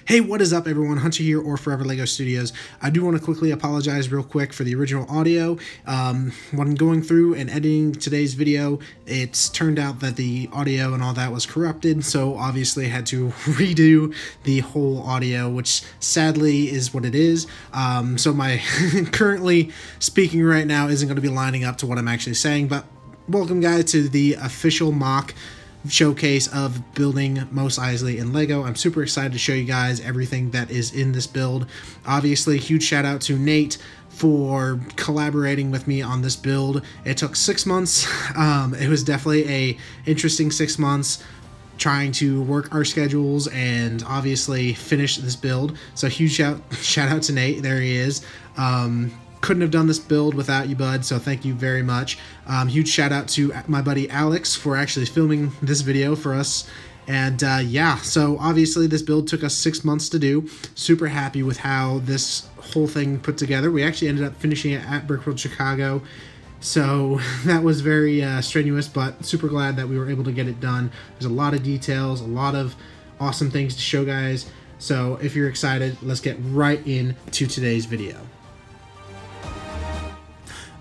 Hey, what is up everyone? Hunter here, or Forever Lego Studios. I do want to quickly apologize real quick for the original audio. When going through and editing today's video, it's turned out that the audio and all that was corrupted, so obviously I had to redo the whole audio, which sadly is what it is. So my currently speaking right now isn't going to be lining up to what I'm actually saying, but welcome guys to the official MOC showcase of building Mos Eisley in Lego. I'm super excited to show you guys everything that is in this build. Obviously, huge shout out to Nate for collaborating with me on this build. It took 6 months. It was definitely a interesting 6 months trying to work our schedules and obviously finish this build. So huge shout out to Nate. There he is. Couldn't have done this build without you, bud, so thank you very much. Huge shout out to my buddy Alex for actually filming this video for us. And yeah, so obviously this build took us 6 months to do. Super happy with how this whole thing put together. We actually ended up finishing it at Brickworld Chicago, so that was very strenuous, but super glad that we were able to get it done. There's a lot of details, a lot of awesome things to show guys. So if you're excited, let's get right into today's video.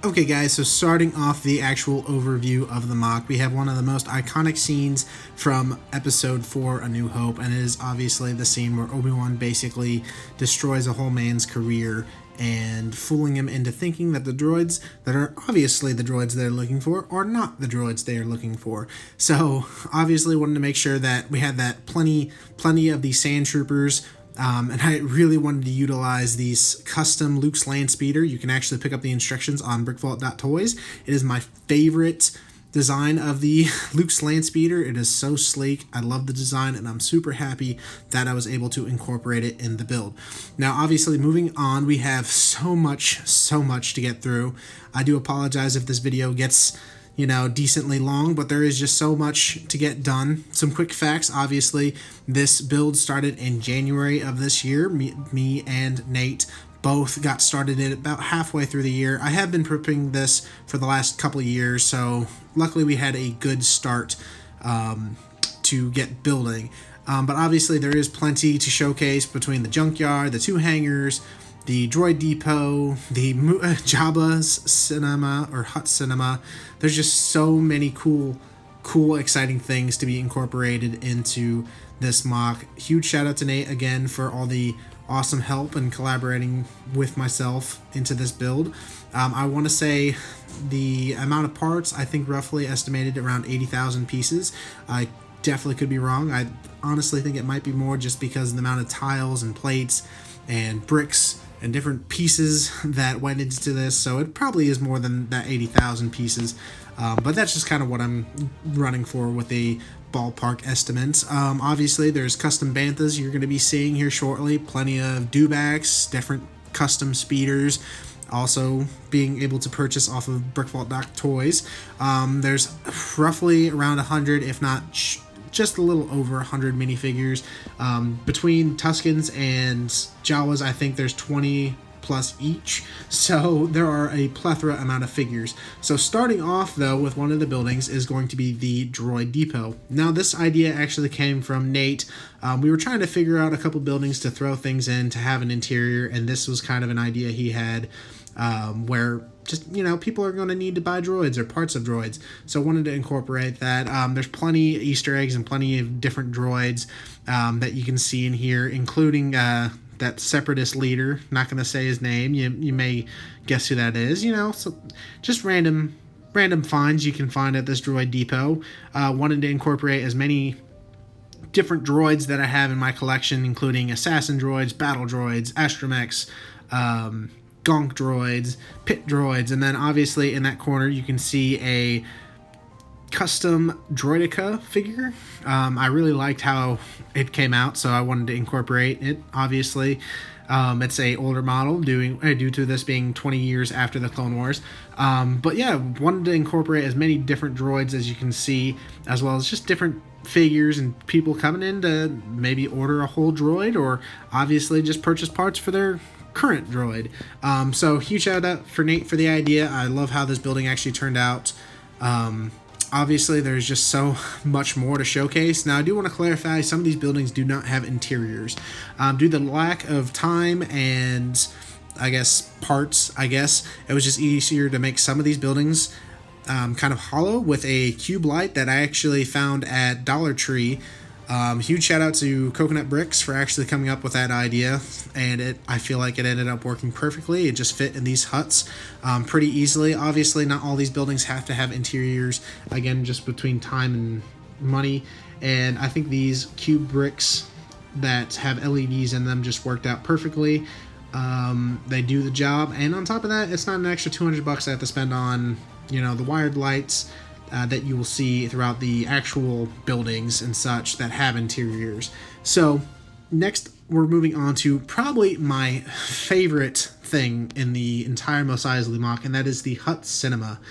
Okay guys, so starting off the actual overview of the MOC, we have one of the most iconic scenes from episode 4, A New Hope, and it is obviously the scene where Obi-Wan basically destroys a whole man's career and fooling him into thinking that the droids that are obviously the droids they're looking for are not the droids they are looking for. So obviously wanted to make sure that we had that plenty of these sand troopers. And I really wanted to utilize these custom Luke's land speeder. You can actually pick up the instructions on brickvault.toys. It is my favorite design of the Luke's land speeder. It is so sleek. I love the design, and I'm super happy that I was able to incorporate it in the build. Now, obviously, moving on, we have so much to get through. I do apologize if this video gets decently long, but there is just so much to get done. Some quick facts. Obviously, this build started in January of this year. Me and Nate both got started in about halfway through the year. I have been prepping this for the last couple of years, so luckily we had a good start to get building. But obviously there is plenty to showcase between the junkyard, the 2 hangars, the Droid Depot, the Jabba's cinema or hut cinema. There's just so many cool, exciting things to be incorporated into this MOC. Huge shout out to Nate again for all the awesome help and collaborating with myself into this build. I want to say the amount of parts, I think roughly estimated around 80,000 pieces. I definitely could be wrong. I honestly think it might be more just because of the amount of tiles and plates and bricks and different pieces that went into this, so it probably is more than that 80,000 pieces, but that's just kind of what I'm running for with a ballpark estimate. Obviously there's custom banthas you're going to be seeing here shortly, plenty of dewbacks, different custom speeders, also being able to purchase off of brickvault.toys. There's roughly around 100, if not just a little over 100 minifigures. Between Tuskens and Jawas, I think there's 20 plus each, so there are a plethora amount of figures. So starting off though with one of the buildings is going to be the Droid Depot. Now this idea actually came from Nate. We were trying to figure out a couple buildings to throw things in to have an interior, and this was kind of an idea he had, where just, people are going to need to buy droids or parts of droids. So I wanted to incorporate that. There's plenty of Easter eggs and plenty of different droids that you can see in here, including that separatist leader. Not going to say his name. You may guess who that is. So just random finds you can find at this Droid Depot. Wanted to incorporate as many different droids that I have in my collection, including assassin droids, battle droids, astromechs, gonk droids, pit droids, and then obviously in that corner you can see a custom Droideka figure. I really liked how it came out, so I wanted to incorporate it. Obviously, it's a older model due to this being 20 years after the Clone Wars. But yeah, wanted to incorporate as many different droids as you can see, as well as just different figures and people coming in to maybe order a whole droid, or obviously just purchase parts for their current droid. So huge shout out for Nate for the idea. I love how this building actually turned out. obviously there's just so much more to showcase. Now I do want to clarify, some of these buildings do not have interiors. Due to the lack of time and I guess parts, it was just easier to make some of these buildings kind of hollow with a cube light that I actually found at Dollar Tree. Huge shout out to Coconut Bricks for actually coming up with that idea, and I feel like it ended up working perfectly. It just fit in these huts pretty easily. Obviously, not all these buildings have to have interiors, again, just between time and money, and I think these cube bricks that have LEDs in them just worked out perfectly. They do the job, and on top of that, it's not an extra $200 I have to spend on, the wired lights that you will see throughout the actual buildings and such that have interiors. So next we're moving on to probably my favorite thing in the entire Mos Eisley MOC, and that is the Hut Cinema.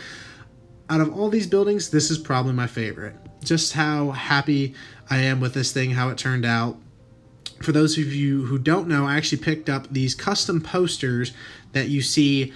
Out of all these buildings, this is probably my favorite. Just how happy I am with this thing, how it turned out. For those of you who don't know, I actually picked up these custom posters that you see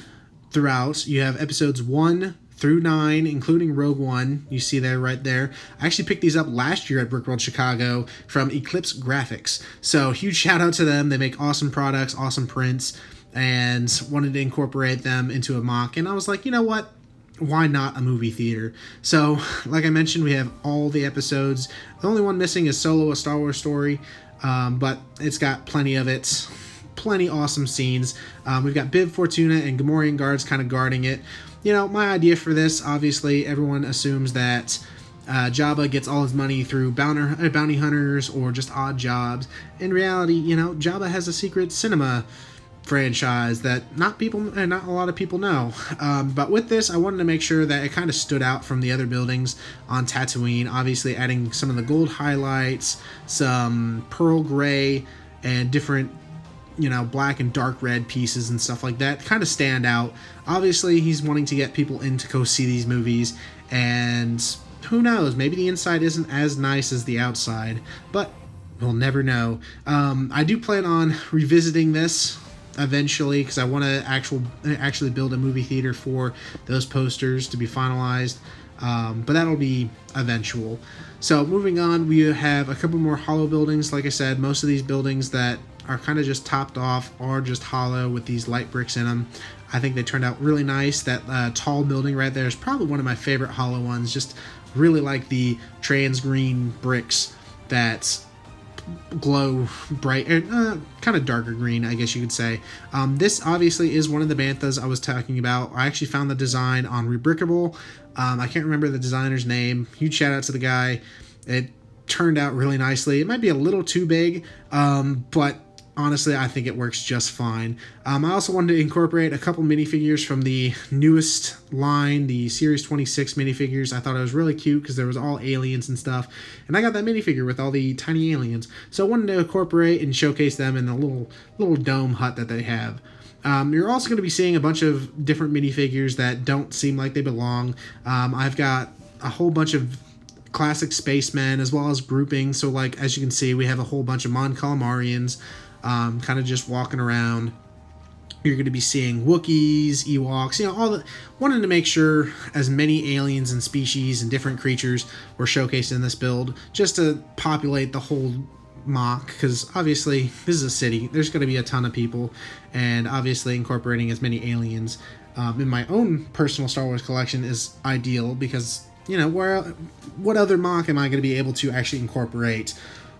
throughout. You have episodes 1 through 9, including Rogue One. You see there right there. I actually picked these up last year at Brickworld Chicago from Eclipse Graphics. So huge shout out to them. They make awesome products, awesome prints, and wanted to incorporate them into a MOC. And I was like, you know what? Why not a movie theater? So, like I mentioned, we have all the episodes. The only one missing is Solo: A Star Wars Story, but it's got plenty of it. Plenty awesome scenes. We've got Bib Fortuna and Gamorrean guards kind of guarding it. My idea for this, obviously, everyone assumes that Jabba gets all his money through bounty hunters or just odd jobs. In reality, Jabba has a secret cinema franchise that not a lot of people know. But with this, I wanted to make sure that it kind of stood out from the other buildings on Tatooine. Obviously, adding some of the gold highlights, some pearl gray, and different black and dark red pieces and stuff like that kind of stand out. Obviously, he's wanting to get people in to go see these movies, and who knows, maybe the inside isn't as nice as the outside, but we'll never know. I do plan on revisiting this eventually because I want to actually build a movie theater for those posters to be finalized, but that'll be eventual. So moving on, we have a couple more hollow buildings. Like I said, most of these buildings that are kind of just topped off are just hollow with these light bricks in them. I think they turned out really nice. That tall building right there is probably one of my favorite hollow ones. Just really like the trans green bricks that glow bright, kind of darker green, I guess you could say. This obviously is one of the banthas I was talking about. I actually found the design on Rebrickable. I can't remember the designer's name. Huge shout out to the guy. It turned out really nicely. It might be a little too big, but honestly, I think it works just fine. I also wanted to incorporate a couple minifigures from the newest line, the Series 26 minifigures. I thought it was really cute because there was all aliens and stuff. And I got that minifigure with all the tiny aliens. So I wanted to incorporate and showcase them in the little dome hut that they have. You're also going to be seeing a bunch of different minifigures that don't seem like they belong. I've got a whole bunch of classic spacemen as well as groupings. So like, as you can see, we have a whole bunch of Mon Calamarians, kind of just walking around. You're going to be seeing Wookiees, Ewoks, wanting to make sure as many aliens and species and different creatures were showcased in this build, just to populate the whole MOC, because obviously this is a city, there's going to be a ton of people, and obviously incorporating as many aliens in my own personal Star Wars collection is ideal, because what other MOC am I going to be able to actually incorporate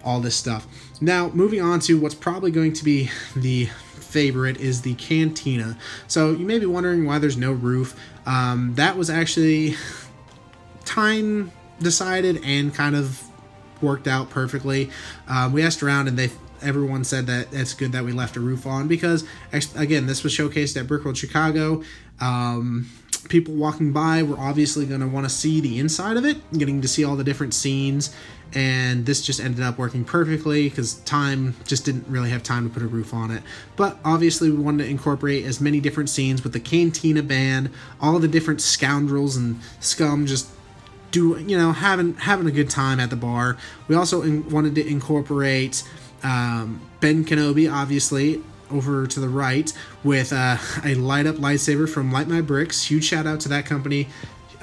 all this stuff? Now, moving on to what's probably going to be the favorite is the Cantina. So you may be wondering why there's no roof. That was actually time decided and kind of worked out perfectly. We asked around and everyone said that it's good that we left a roof on because, again, this was showcased at Brickworld Chicago. People walking by were obviously going to want to see the inside of it, getting to see all the different scenes, and this just ended up working perfectly because time just didn't really have time to put a roof on it. But obviously we wanted to incorporate as many different scenes with the Cantina band, all the different scoundrels and scum just having a good time at the bar. We also wanted to incorporate Ben Kenobi, obviously, over to the right with a light up lightsaber from Light My Bricks. Huge shout out to that company.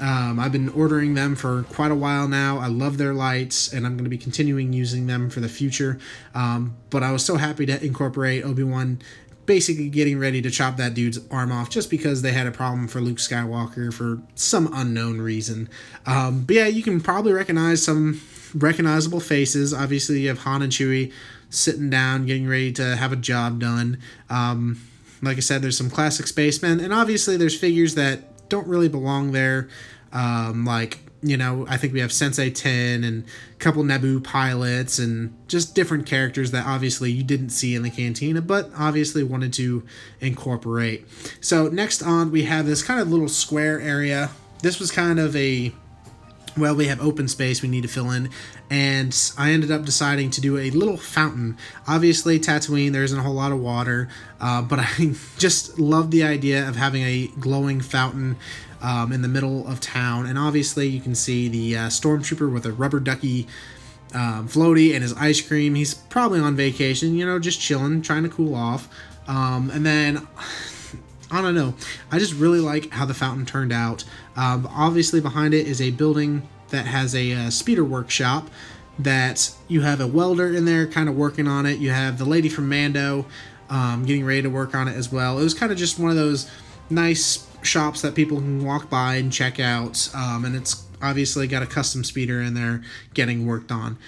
I've been ordering them for quite a while now. I love their lights, and I'm going to be continuing using them for the future. But I was so happy to incorporate Obi-Wan basically getting ready to chop that dude's arm off just because they had a problem for Luke Skywalker for some unknown reason. But yeah, you can probably recognize some recognizable faces. Obviously, you have Han and Chewie sitting down, getting ready to have a job done. Like I said, there's some classic spacemen, and obviously there's figures that don't really belong there. Like, you know, I think we have Sensei 10 and a couple Naboo pilots and just different characters that obviously you didn't see in the Cantina, but obviously wanted to incorporate. So next on, we have this kind of little square area. This was kind of a, well, we have open space we need to fill in, and I ended up deciding to do a little fountain. Obviously, Tatooine, there isn't a whole lot of water, but I just love the idea of having a glowing fountain in the middle of town. And obviously, you can see the stormtrooper with a rubber ducky floaty and his ice cream. He's probably on vacation, you know, just chilling, trying to cool off. And then, I don't know, I just really like how the fountain turned out. Obviously behind it is a building that has a speeder workshop that you have a welder in there kind of working on it. You have the lady from Mando getting ready to work on it as well. It was kind of just one of those nice shops that people can walk by and check out, and it's obviously got a custom speeder in there getting worked on.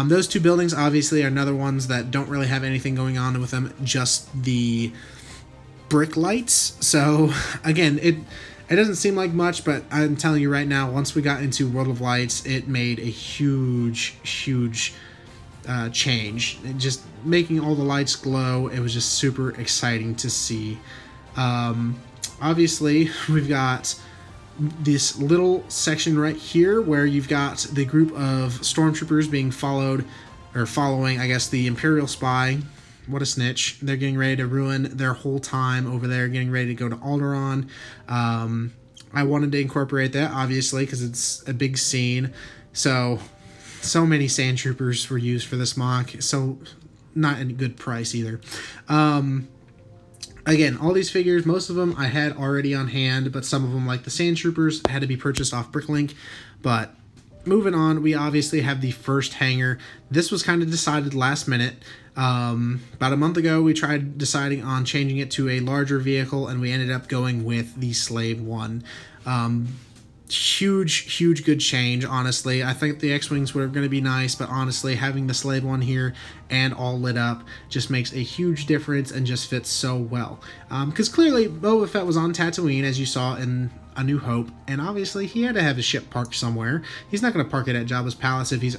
Those two buildings obviously are another ones that don't really have anything going on with them, just the brick lights. So again, it doesn't seem like much, but I'm telling you right now, once we got into World of Lights, it made a huge change. It just making all the lights glow, it was just super exciting to see. Obviously, we've got this little section right here where you've got the group of stormtroopers being following, I guess, the Imperial spy. What a snitch. They're getting ready to ruin their whole time over there, getting ready to go to Alderaan. I wanted to incorporate that, obviously, because it's a big scene. So many sand troopers were used for this MOC. So not a good price either. Again, all these figures, most of them I had already on hand, but some of them, like the sand troopers, had to be purchased off Bricklink. But moving on, we obviously have the first hangar. This was kind of decided last minute. About a month ago, we tried deciding on changing it to a larger vehicle, and we ended up going with the Slave One. Huge good change, honestly. I think the X-Wings were going to be nice, but honestly, having the Slave One here and all lit up just makes a huge difference and just fits so well. Because clearly, Boba Fett was on Tatooine, as you saw in A New Hope, and obviously he had to have his ship parked somewhere. He's not going to park it at Jabba's palace if he's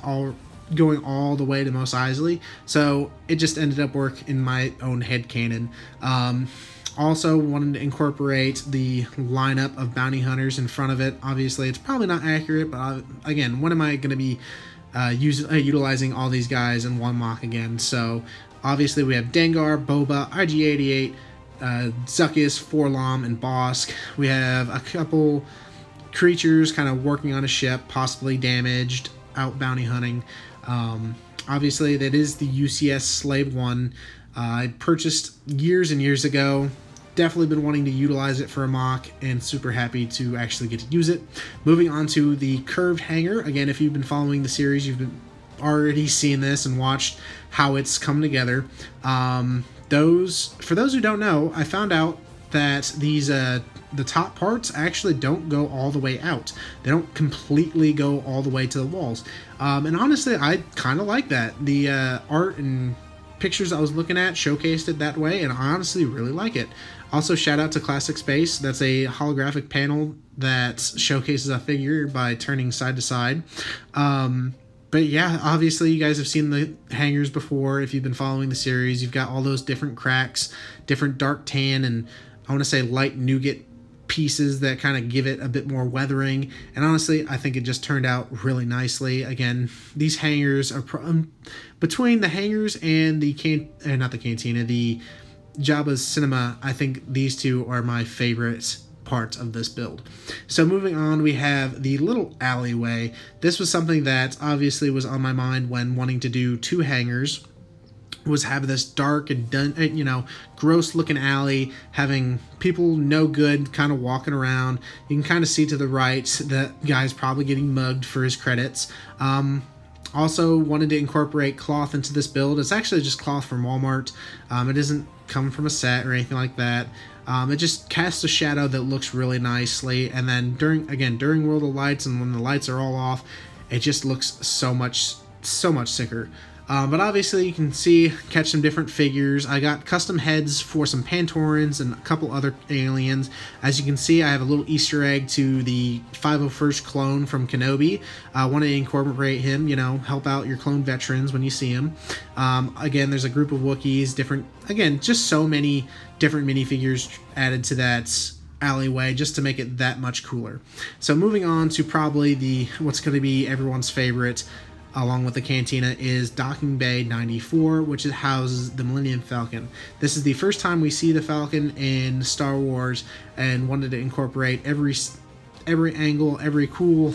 going all the way to Mos Eisley, so it just ended up work in my own headcanon. Also wanted to incorporate the lineup of bounty hunters in front of it. Obviously, it's probably not accurate, but again, when am I going to be utilizing all these guys in one MOC again? So obviously we have Dengar, Boba, IG-88, Zuckuss, Forlom, and Bosk. We have a couple creatures kind of working on a ship, possibly damaged, out bounty hunting. Obviously, that is the UCS Slave One. I purchased years and years ago. Definitely been wanting to utilize it for a MOC, and super happy to actually get to use it. Moving on to the curved hangar. Again, if you've been following the series, you've been already seen this and watched how it's come together. For those who don't know, I found out that these the top parts actually don't go all the way out. They don't completely go all the way to the walls. And honestly, I kind of like that. The art and pictures I was looking at showcased it that way, and I honestly really like it. Also, shout out to Classic Space. That's a holographic panel that showcases a figure by turning side to side. But yeah, obviously you guys have seen the hangers before. If you've been following the series, you've got all those different cracks, different dark tan, and I want to say light nougat pieces that kind of give it a bit more weathering. And honestly, I think it just turned out really nicely. Again, these hangers are between the hangers and the not the Cantina, the Jabba's Cinema. I think these two are my favorite parts of this build. So moving on, we have the little alleyway. This was something that obviously was on my mind when wanting to do two hangars. was have this dark and gross looking alley, having people no good kind of walking around. You can kind of see to the right that guy's probably getting mugged for his credits. Also wanted to incorporate cloth into this build. It's actually just cloth from Walmart. It doesn't come from a set or anything like that. It just casts a shadow that looks really nicely, and then during World of Lights and when the lights are all off, it just looks so much sicker. But obviously you can catch some different figures. I got custom heads for some Pantorans and a couple other aliens. As you can see, I have a little Easter egg to the 501st clone from Kenobi. I want to incorporate him, help out your clone veterans when you see him. Again, there's a group of Wookiees, just so many different minifigures added to that alleyway just to make it that much cooler. So moving on to probably what's going to be everyone's favorite, along with the Cantina, is Docking Bay 94, which houses the Millennium Falcon. This is the first time we see the Falcon in Star Wars, and wanted to incorporate every angle, every cool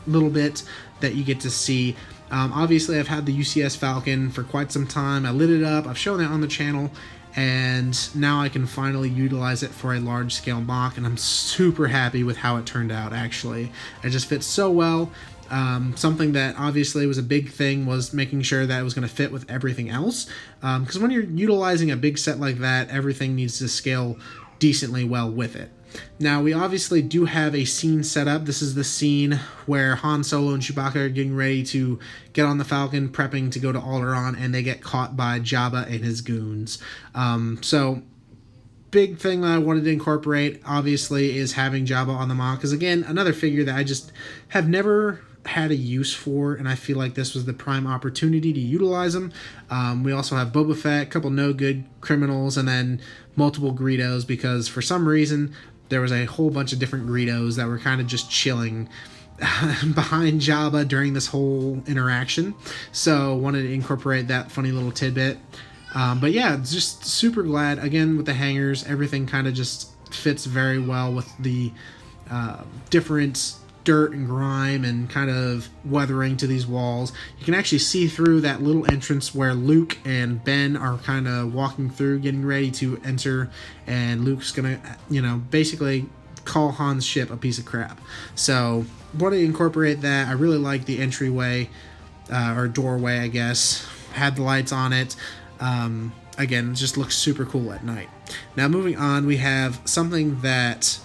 little bit that you get to see. Obviously, I've had the UCS Falcon for quite some time. I lit it up. I've shown it on the channel, and now I can finally utilize it for a large-scale MOC, and I'm super happy with how it turned out, actually. It just fits so well. Something that obviously was a big thing was making sure that it was going to fit with everything else, because when you're utilizing a big set like that, everything needs to scale decently well with it. Now, we obviously do have a scene set up. This is the scene where Han Solo and Chewbacca are getting ready to get on the Falcon, prepping to go to Alderaan, and they get caught by Jabba and his goons. So big thing that I wanted to incorporate, obviously, is having Jabba on the MOC, because again, another figure that I just have never had a use for, and I feel like this was the prime opportunity to utilize them. We also have Boba Fett, a couple no good criminals, and then multiple Greedos, because for some reason there was a whole bunch of different Greedos that were kind of just chilling behind Jabba during this whole interaction. So wanted to incorporate that funny little tidbit. But yeah, just super glad. Again, with the hangers, everything kind of just fits very well with the different dirt and grime and kind of weathering to these walls. You can actually see through that little entrance where Luke and Ben are kind of walking through, getting ready to enter, and Luke's gonna, basically call Han's ship a piece of crap. So want to incorporate that. I really like the entryway, or doorway, I guess. Had the lights on it. Again, it just looks super cool at night. Now moving on, we have something that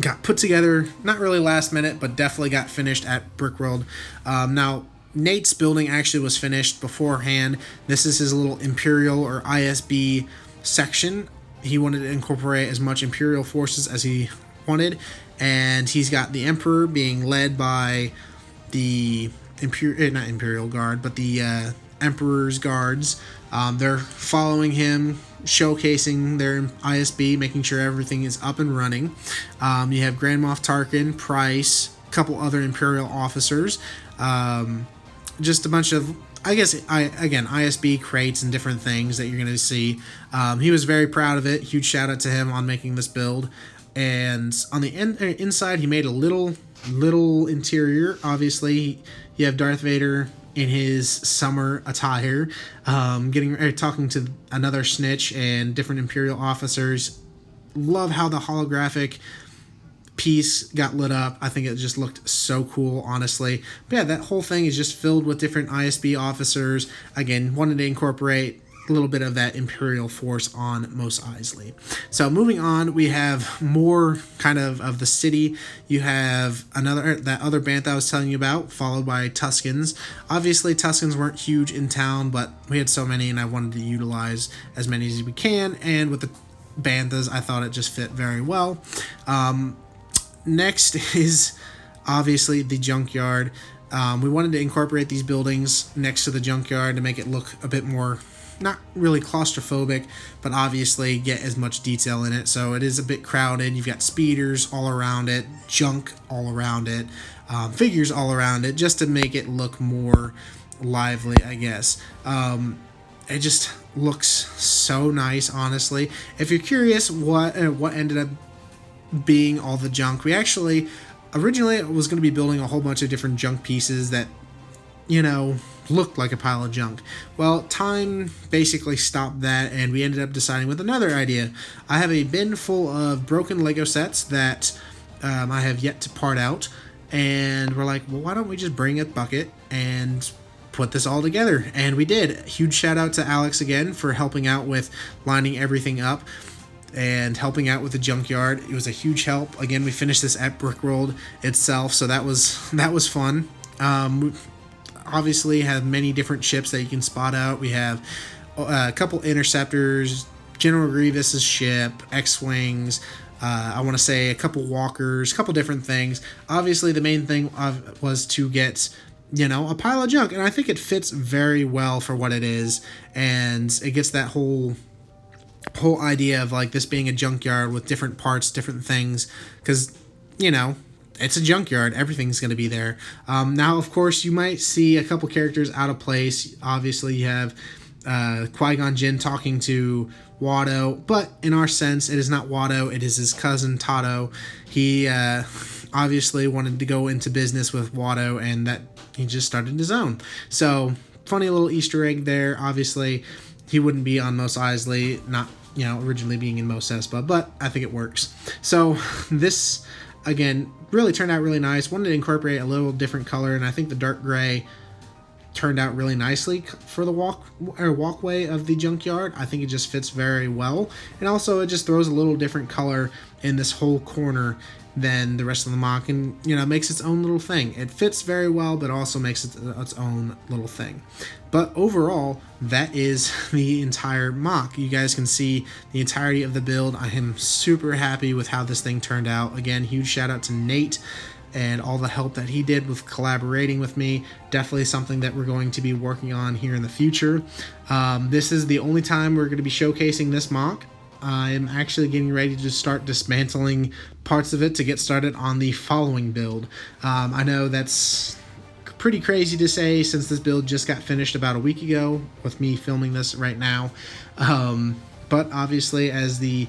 got put together, not really last minute, but definitely got finished at Brickworld. Now, Nate's building actually was finished beforehand. This is his little Imperial or ISB section. He wanted to incorporate as much Imperial forces as he wanted, and he's got the Emperor being led by the not Imperial Guard, but the Emperor's Guards. They're following him, showcasing their ISB, making sure everything is up and running. You have Grand Moff Tarkin, Price, a couple other Imperial officers, just a bunch of, I guess, ISB crates and different things that you're going to see. He was very proud of it. Huge shout out to him on making this build. And on the inside, he made a little interior. Obviously, you have Darth Vader in his summer attire, talking to another snitch and different Imperial officers. Love how the holographic piece got lit up. I think it just looked so cool, honestly. But yeah, that whole thing is just filled with different ISB officers. Again, wanted to incorporate a little bit of that Imperial force on Mos Eisley. So moving on, we have more kind of the city. You have that other bantha I was telling you about, followed by Tuskens. Obviously, Tuskens weren't huge in town, but we had so many, and I wanted to utilize as many as we can. And with the banthas, I thought it just fit very well. Next is obviously the junkyard. We wanted to incorporate these buildings next to the junkyard to make it look a bit more, not really claustrophobic, but obviously get as much detail in it. So it is a bit crowded. You've got speeders all around it, junk all around it, figures all around it, just to make it look more lively, I guess. It just looks so nice, honestly. If you're curious what ended up being all the junk, we actually originally was going to be building a whole bunch of different junk pieces that you know, looked like a pile of junk. Well, time basically stopped that, and we ended up deciding with another idea. I have a bin full of broken Lego sets that I have yet to part out, and we're like, well, why don't we just bring a bucket and put this all together? And we did. Huge shout out to Alex again for helping out with lining everything up and helping out with the junkyard. It was a huge help. Again, we finished this at Brickworld itself, so that was fun. Obviously have many different ships that you can spot out. We have a couple interceptors, General Grievous's ship, X-Wings, I want to say a couple walkers, a couple different things. Obviously the main thing was to get, you know, a pile of junk, and I think it fits very well for what it is, and it gets that whole idea of like this being a junkyard with different parts, different things, because, you know, it's a junkyard. Everything's going to be there. Now, of course, you might see a couple characters out of place. Obviously, you have Qui-Gon Jinn talking to Watto, but in our sense, it is not Watto. It is his cousin, Tato. He obviously wanted to go into business with Watto, and that he just started his own. So, funny little Easter egg there. Obviously, he wouldn't be on Mos Eisley, not, you know, originally being in Mos Espa, but I think it works. So, this, again, really turned out really nice. Wanted to incorporate a little different color, and I think the dark gray turned out really nicely for the walkway of the junkyard. I think it just fits very well, and also it just throws a little different color in this whole corner than the rest of the MOC, and, you know, makes its own little thing. It fits very well, but also makes it its own little thing. But overall, that is the entire MOC. You guys can see the entirety of the build. I am super happy with how this thing turned out. Again, huge shout out to Nate and all the help that he did with collaborating with me. Definitely something that we're going to be working on here in the future. This is the only time we're going to be showcasing this MOC. I'm actually getting ready to start dismantling parts of it to get started on the following build. I know that's pretty crazy to say since this build just got finished about a week ago with me filming this right now. But obviously as the,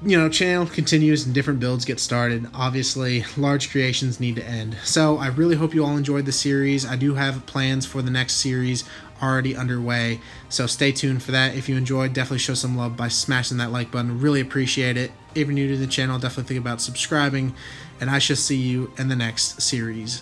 you know, channel continues and different builds get started, obviously large creations need to end. So I really hope you all enjoyed the series. I do have plans for the next series already underway, so stay tuned for that. If you enjoyed, definitely show some love by smashing that like button. Really appreciate it. If you're new to the channel, definitely think about subscribing, and I shall see you in the next series.